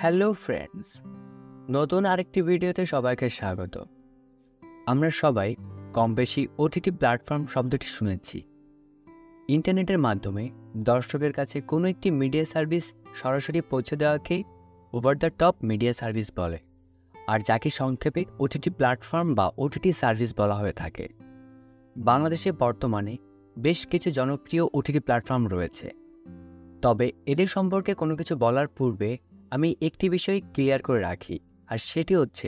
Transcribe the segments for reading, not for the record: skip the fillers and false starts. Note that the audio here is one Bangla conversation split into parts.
হ্যালো ফ্রেন্ডস, নতুন আরেকটি ভিডিওতে সবাইকে স্বাগত। আমরা সবাই কম বেশি ওটিটি প্ল্যাটফর্ম শব্দটি শুনেছি। ইন্টারনেটের মাধ্যমে দর্শকের কাছে কোনো একটি মিডিয়া সার্ভিস সরাসরি পৌঁছে দেওয়াকে over the top media service বলে, আর যাকে সংক্ষেপে ওটিটি প্ল্যাটফর্ম বা ওটিটি সার্ভিস বলা হয়ে থাকে। বাংলাদেশে বর্তমানে বেশ কিছু জনপ্রিয় ওটিটি প্ল্যাটফর্ম রয়েছে, তবে এদের সম্পর্কে কোনো কিছু বলার পূর্বে আমি একটি বিষয় ক্লিয়ার করে রাখি, আর সেটি হচ্ছে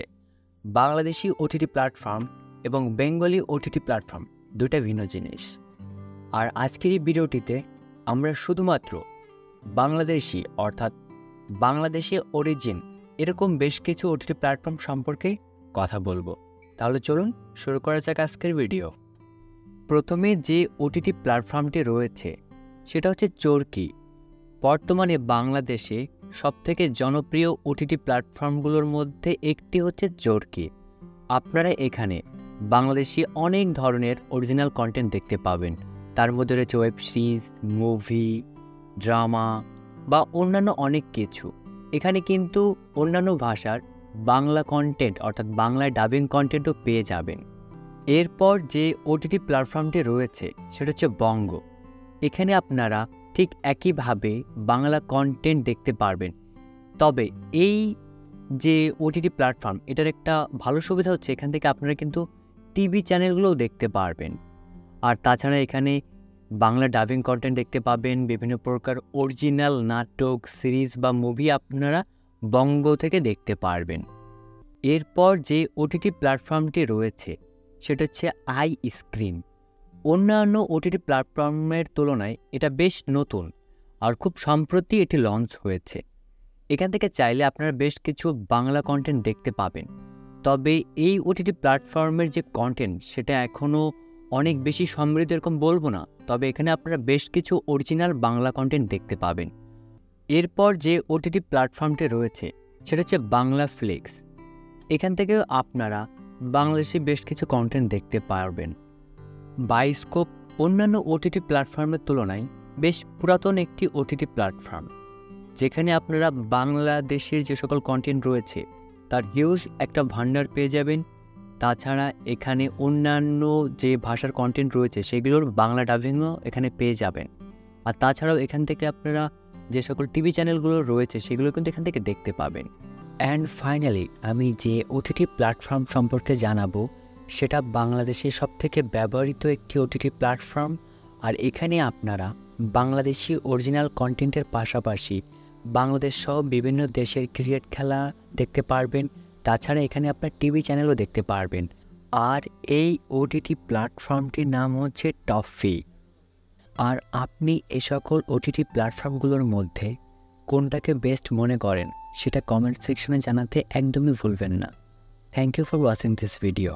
বাংলাদেশি ওটিটি প্ল্যাটফর্ম এবং বেঙ্গলি ওটিটি প্ল্যাটফর্ম দুটো ভিন্ন জিনিস। আর আজকের এই ভিডিওটিতে আমরা শুধুমাত্র বাংলাদেশি অর্থাৎ বাংলাদেশি অরিজিন এরকম বেশ কিছু ওটিটি প্ল্যাটফর্ম সম্পর্কে কথা বলবো। তাহলে চলুন শুরু করা যাক আজকের ভিডিও। প্রথমে যে ওটিটি প্ল্যাটফর্মটি রয়েছে সেটা হচ্ছে চরকি। বর্তমানে বাংলাদেশে সবথেকে জনপ্রিয় ওটিটি প্ল্যাটফর্মগুলোর মধ্যে একটি হচ্ছে চরকি। আপনারা এখানে বাংলাদেশি অনেক ধরনের অরিজিনাল কন্টেন্ট দেখতে পাবেন। তার মধ্যে রয়েছে ওয়েব সিরিজ, মুভি, ড্রামা বা অন্যান্য অনেক কিছু। এখানে কিন্তু অন্যান্য ভাষার বাংলা কন্টেন্ট অর্থাৎ বাংলায় ডাবিং কন্টেন্টও পেয়ে যাবেন। এরপর যে ওটিটি প্ল্যাটফর্মটি রয়েছে সেটা হচ্ছে বঙ্গ। এখানে আপনারা ঠিক একইভাবে বাংলা কন্টেন্ট দেখতে পারবেন। তবে এই যে ওটিটি প্ল্যাটফর্ম এটার একটা ভালো সুবিধা হচ্ছে এখান থেকে আপনারা কিন্তু টিভি চ্যানেলগুলোও দেখতে পারবেন। আর তাছাড়া এখানে বাংলা ডাবিং কন্টেন্ট দেখতে পাবেন, বিভিন্ন প্রকার অরিজিনাল নাটক, সিরিজ বা মুভি আপনারা বঙ্গ থেকে দেখতে পারবেন। এরপর যে ওটিটি প্ল্যাটফর্মটি রয়েছে সেটা হচ্ছে আই স্ক্রিন। অন্যান্য ওটিটি প্ল্যাটফর্মের তুলনায় এটা বেশ নতুন আর খুব সম্প্রতি এটি লঞ্চ হয়েছে। এখান থেকে চাইলে আপনারা বেশ কিছু বাংলা কন্টেন্ট দেখতে পাবেন। তবে এই ওটিটি প্ল্যাটফর্মের যে কন্টেন্ট সেটা এখনও অনেক বেশি সমৃদ্ধ এরকম বলবো না, তবে এখানে আপনারা বেশ কিছু অরিজিনাল বাংলা কন্টেন্ট দেখতে পাবেন। এরপর যে ওটিটি প্ল্যাটফর্মটি রয়েছে সেটা হচ্ছে বাংলা ফ্লিক্স। এখান থেকেও আপনারা বাংলাদেশি বেশ কিছু কন্টেন্ট দেখতে পারবেন। বায়োস্কোপ অন্যান্য ওটিটি প্ল্যাটফর্মের তুলনায় বেশ পুরাতন একটি ওটিটি প্ল্যাটফর্ম, যেখানে আপনারা বাংলাদেশের যে সকল কন্টেন্ট রয়েছে তার হিউজ একটা ভান্ডার পেয়ে যাবেন। তাছাড়া এখানে অন্যান্য যে ভাষার কন্টেন্ট রয়েছে সেগুলোর বাংলা ডাবিংও এখানে পেয়ে যাবেন। আর তাছাড়াও এখান থেকে আপনারা যে সকল টিভি চ্যানেলগুলো রয়েছে সেগুলো কিন্তু এখান থেকে দেখতে পাবেন। অ্যান্ড ফাইনালি আমি যে ওটিটি প্ল্যাটফর্ম সম্পর্কে জানাবো সেটা বাংলাদেশের সবথেকে ব্যবহৃত একটি ওটিটি প্ল্যাটফর্ম। আর এখানে আপনারা বাংলাদেশি অরিজিনাল কন্টেন্টের পাশাপাশি বাংলাদেশ সহ বিভিন্ন দেশের ক্রিকেট খেলা দেখতে পারবেন। তাছাড়া এখানে আপনার টিভি চ্যানেলও দেখতে পারবেন। আর এই ওটিটি প্ল্যাটফর্মটির নাম হচ্ছে টফি। আর আপনি এই সকল ওটিটি প্ল্যাটফর্মগুলোর মধ্যে কোনটাকে বেস্ট মনে করেন সেটা কমেন্ট সেকশনে জানাতে একদমই ভুলবেন না। Thank you for watching this video.